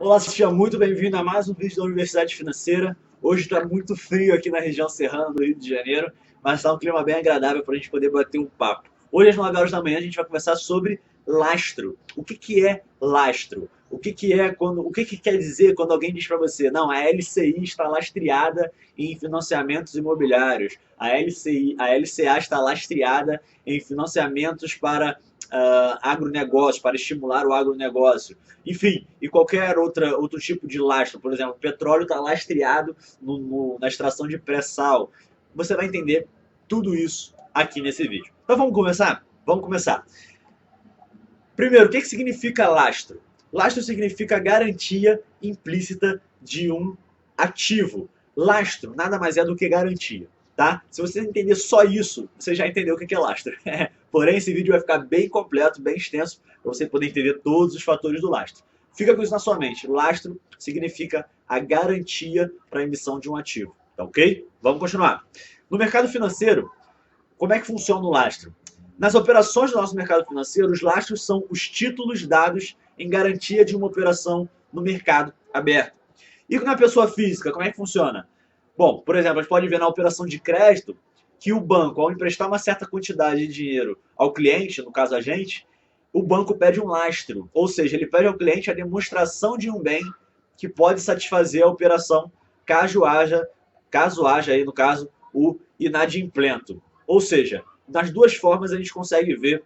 Olá, seja muito bem-vindo a mais um vídeo da Universidade Financeira. Hoje está muito frio aqui na região serrana do Rio de Janeiro, mas está um clima bem agradável para a gente poder bater um papo. Hoje, às 9 horas da manhã, a gente vai conversar sobre lastro. O que que é lastro? O que que quer dizer quando alguém diz para você, não, a LCI está lastreada em financiamentos imobiliários, a LCA está lastreada em financiamentos para agronegócio, para estimular o agronegócio. Enfim, e qualquer outro tipo de lastro, por exemplo, o petróleo está lastreado na extração de pré-sal. Você vai entender tudo isso aqui nesse vídeo. Então vamos começar? Vamos começar. Primeiro, o que significa lastro? Lastro significa garantia implícita de um ativo. Lastro nada mais é do que garantia. Tá? Se você entender só isso, você já entendeu o que é lastro. Porém, esse vídeo vai ficar bem completo, bem extenso, para você poder entender todos os fatores do lastro. Fica com isso na sua mente. Lastro significa a garantia para a emissão de um ativo. Tá ok? Vamos continuar. No mercado financeiro, como é que funciona o lastro? Nas operações do nosso mercado financeiro, os lastros são os títulos dados em garantia de uma operação no mercado aberto. E na pessoa física, como é que funciona? Bom, por exemplo, a gente pode ver na operação de crédito que o banco, ao emprestar uma certa quantidade de dinheiro ao cliente, no caso a gente, o banco pede um lastro, ou seja, ele pede ao cliente a demonstração de um bem que pode satisfazer a operação caso haja aí, no caso, o inadimplento. Ou seja, das duas formas a gente consegue ver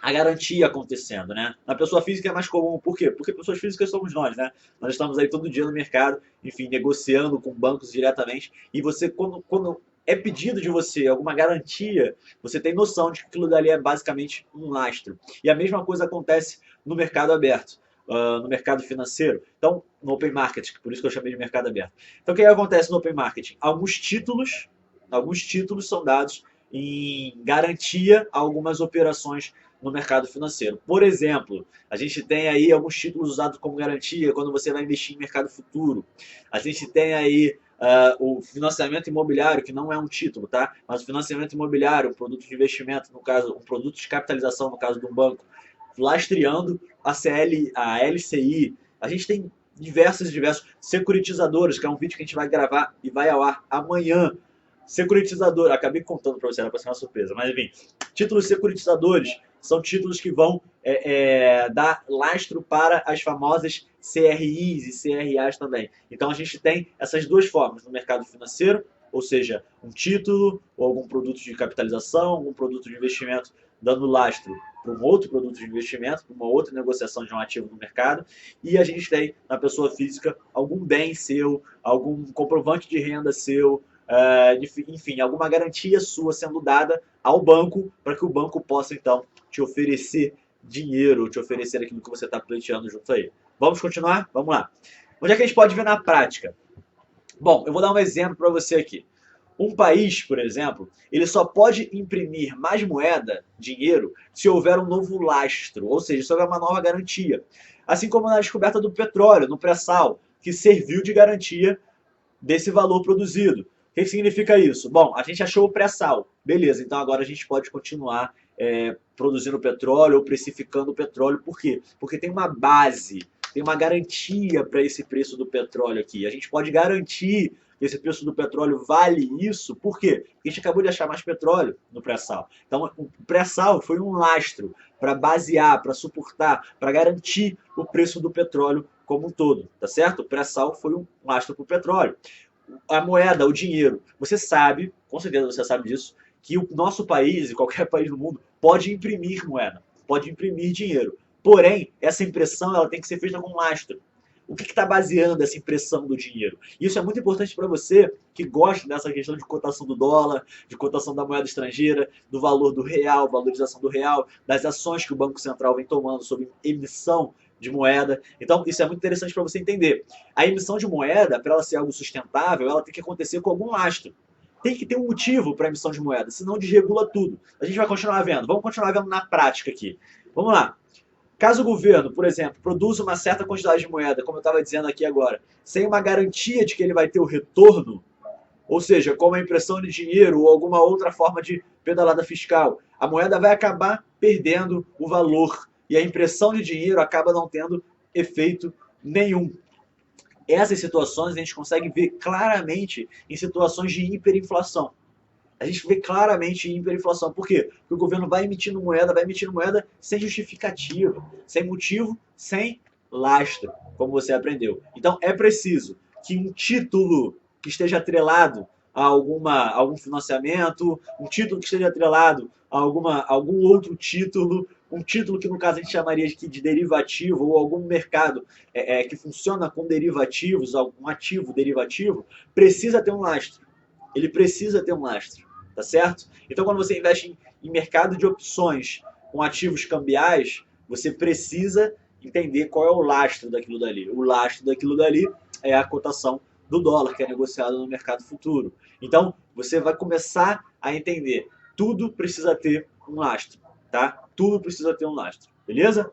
a garantia acontecendo, né? Na pessoa física é mais comum, por quê? Porque pessoas físicas somos nós, né? Nós estamos aí todo dia no mercado, enfim, negociando com bancos diretamente, e você, quando é pedido de você alguma garantia, você tem noção de que aquilo dali é basicamente um lastro. E a mesma coisa acontece no mercado aberto, no mercado financeiro. Então, no open market, por isso que eu chamei de mercado aberto. Então, o que acontece no open market? Alguns títulos são dados em garantia a algumas operações no mercado financeiro. Por exemplo, a gente tem aí alguns títulos usados como garantia quando você vai investir em mercado futuro. A gente tem aí o financiamento imobiliário, que não é um título, tá? Mas o financiamento imobiliário, um produto de investimento, no caso, um produto de capitalização, no caso de um banco, lastreando a LCI. A gente tem diversos securitizadores, que é um vídeo que a gente vai gravar e vai ao ar amanhã. Securitizador, acabei contando para você, era para ser uma surpresa, mas enfim, títulos securitizadores são títulos que vão dar lastro para as famosas CRIs e CRAs também. Então a gente tem essas duas formas no mercado financeiro, ou seja, um título ou algum produto de capitalização, algum produto de investimento dando lastro para um outro produto de investimento, para uma outra negociação de um ativo no mercado, e a gente tem na pessoa física algum bem seu, algum comprovante de renda seu, enfim, alguma garantia sua sendo dada ao banco para que o banco possa então te oferecer dinheiro, te oferecer aquilo que você está pleiteando junto a ele. Vamos continuar? Vamos lá. Onde é que a gente pode ver na prática? Bom, eu vou dar um exemplo para você aqui. Um país, por exemplo, ele só pode imprimir mais moeda, dinheiro, se houver um novo lastro, ou seja, se houver uma nova garantia. Assim como na descoberta do petróleo, no pré-sal, que serviu de garantia desse valor produzido. O que significa isso? Bom, a gente achou o pré-sal. Beleza, então agora a gente pode continuar produzindo petróleo ou precificando o petróleo. Por quê? Porque tem uma base, tem uma garantia para esse preço do petróleo aqui. A gente pode garantir que esse preço do petróleo vale isso. Por quê? Porque a gente acabou de achar mais petróleo no pré-sal. Então, o pré-sal foi um lastro para basear, para suportar, para garantir o preço do petróleo como um todo, tá certo? O pré-sal foi um lastro para o petróleo. A moeda, o dinheiro, você sabe, com certeza você sabe disso, que o nosso país e qualquer país do mundo pode imprimir moeda, pode imprimir dinheiro. Porém, essa impressão ela tem que ser feita com lastro. O que está baseando essa impressão do dinheiro? Isso é muito importante para você que gosta dessa questão de cotação do dólar, de cotação da moeda estrangeira, do valor do real, valorização do real, das ações que o Banco Central vem tomando sobre emissão de moeda. Então, isso é muito interessante para você entender. A emissão de moeda, para ela ser algo sustentável, ela tem que acontecer com algum lastro. Tem que ter um motivo para a emissão de moeda, senão desregula tudo. A gente vai continuar vendo. Vamos continuar vendo na prática aqui. Vamos lá. Caso o governo, por exemplo, produza uma certa quantidade de moeda, como eu estava dizendo aqui agora, sem uma garantia de que ele vai ter o retorno, ou seja, como a impressão de dinheiro ou alguma outra forma de pedalada fiscal, a moeda vai acabar perdendo o valor e a impressão de dinheiro acaba não tendo efeito nenhum. Essas situações a gente consegue ver claramente em situações de hiperinflação. A gente vê claramente hiperinflação. Por quê? Porque o governo vai emitindo moeda sem justificativa, sem motivo, sem lastro, como você aprendeu. Então é preciso que um título que esteja atrelado a algum financiamento, um título que esteja atrelado a algum outro título, um título que no caso a gente chamaria de derivativo, ou algum mercado que funciona com derivativos, algum ativo derivativo, precisa ter um lastro. Ele precisa ter um lastro, tá certo? Então quando você investe em mercado de opções com ativos cambiais, você precisa entender qual é o lastro daquilo dali. O lastro daquilo dali é a cotação do dólar, que é negociado no mercado futuro. Então, você vai começar a entender. Tudo precisa ter um lastro, tá? Tudo precisa ter um lastro, beleza?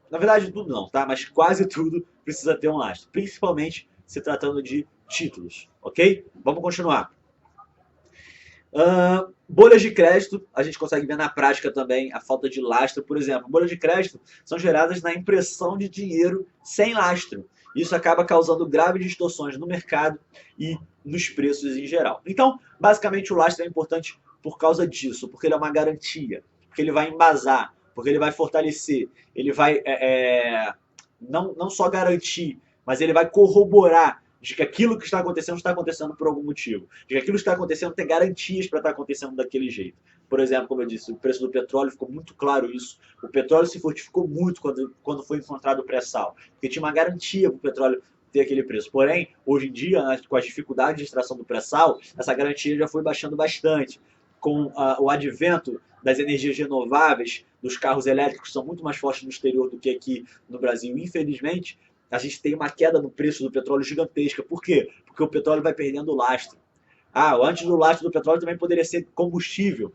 Na verdade, tudo não, tá? Mas quase tudo precisa ter um lastro. Principalmente se tratando de títulos, ok? Vamos continuar. Bolhas de crédito, a gente consegue ver na prática também a falta de lastro. Por exemplo, bolhas de crédito são geradas na impressão de dinheiro sem lastro. Isso acaba causando graves distorções no mercado e nos preços em geral. Então, basicamente, o lastro é importante por causa disso, porque ele é uma garantia, porque ele vai embasar, porque ele vai fortalecer, ele vai não só garantir, mas ele vai corroborar de que aquilo que está acontecendo por algum motivo. De que aquilo que está acontecendo tem garantias para estar acontecendo daquele jeito. Por exemplo, como eu disse, o preço do petróleo ficou muito claro isso. O petróleo se fortificou muito quando foi encontrado o pré-sal. Porque tinha uma garantia para o petróleo ter aquele preço. Porém, hoje em dia, com as dificuldades de extração do pré-sal, essa garantia já foi baixando bastante. Com o advento das energias renováveis, dos carros elétricos que são muito mais fortes no exterior do que aqui no Brasil, infelizmente, a gente tem uma queda no preço do petróleo gigantesca. Por quê? Porque o petróleo vai perdendo o lastro. Antes do lastro do petróleo também poderia ser combustível.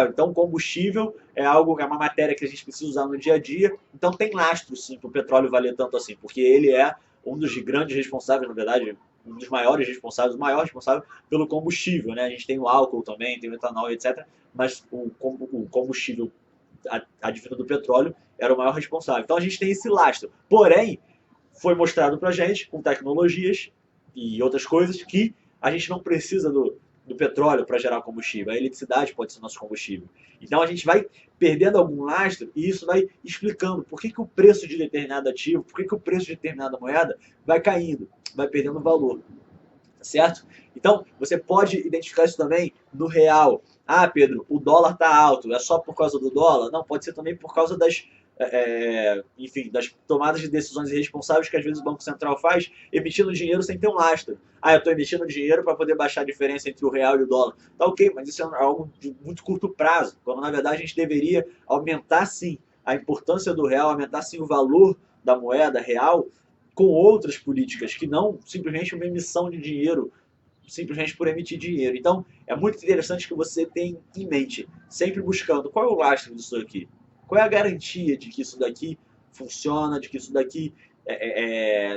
Então combustível é uma matéria que a gente precisa usar no dia a dia. Então tem lastro sim para o petróleo valer tanto assim, porque ele é um dos grandes responsáveis, na verdade, um dos maiores responsáveis, o maior responsável pelo combustível, né? A gente tem o álcool também, tem o etanol, etc. Mas o combustível advindo do petróleo era o maior responsável. Então a gente tem esse lastro. Porém, foi mostrado pra gente, com tecnologias e outras coisas, que a gente não precisa do petróleo para gerar combustível. A eletricidade pode ser nosso combustível. Então a gente vai perdendo algum lastro e isso vai explicando por que o preço de determinado ativo, por que o preço de determinada moeda vai caindo, vai perdendo valor. Tá certo? Então, você pode identificar isso também no real. Pedro, o dólar está alto, é só por causa do dólar? Não, pode ser também por causa das das tomadas de decisões irresponsáveis que às vezes o Banco Central faz, emitindo dinheiro sem ter um lastro. Eu estou emitindo dinheiro para poder baixar a diferença entre o real e o dólar. Tá ok, mas isso é algo de muito curto prazo, quando na verdade a gente deveria aumentar sim a importância do real, aumentar sim o valor da moeda real com outras políticas, que não simplesmente uma emissão de dinheiro simplesmente por emitir dinheiro. Então, é muito interessante que você tenha em mente, sempre buscando qual é o lastro disso aqui. Qual é a garantia de que isso daqui funciona, de que isso daqui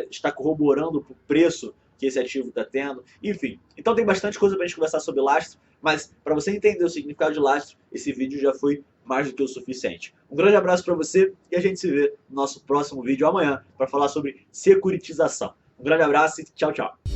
está corroborando para o preço que esse ativo está tendo? Enfim, então tem bastante coisa para a gente conversar sobre lastro, mas para você entender o significado de lastro, esse vídeo já foi mais do que o suficiente. Um grande abraço para você e a gente se vê no nosso próximo vídeo amanhã para falar sobre securitização. Um grande abraço e tchau, tchau.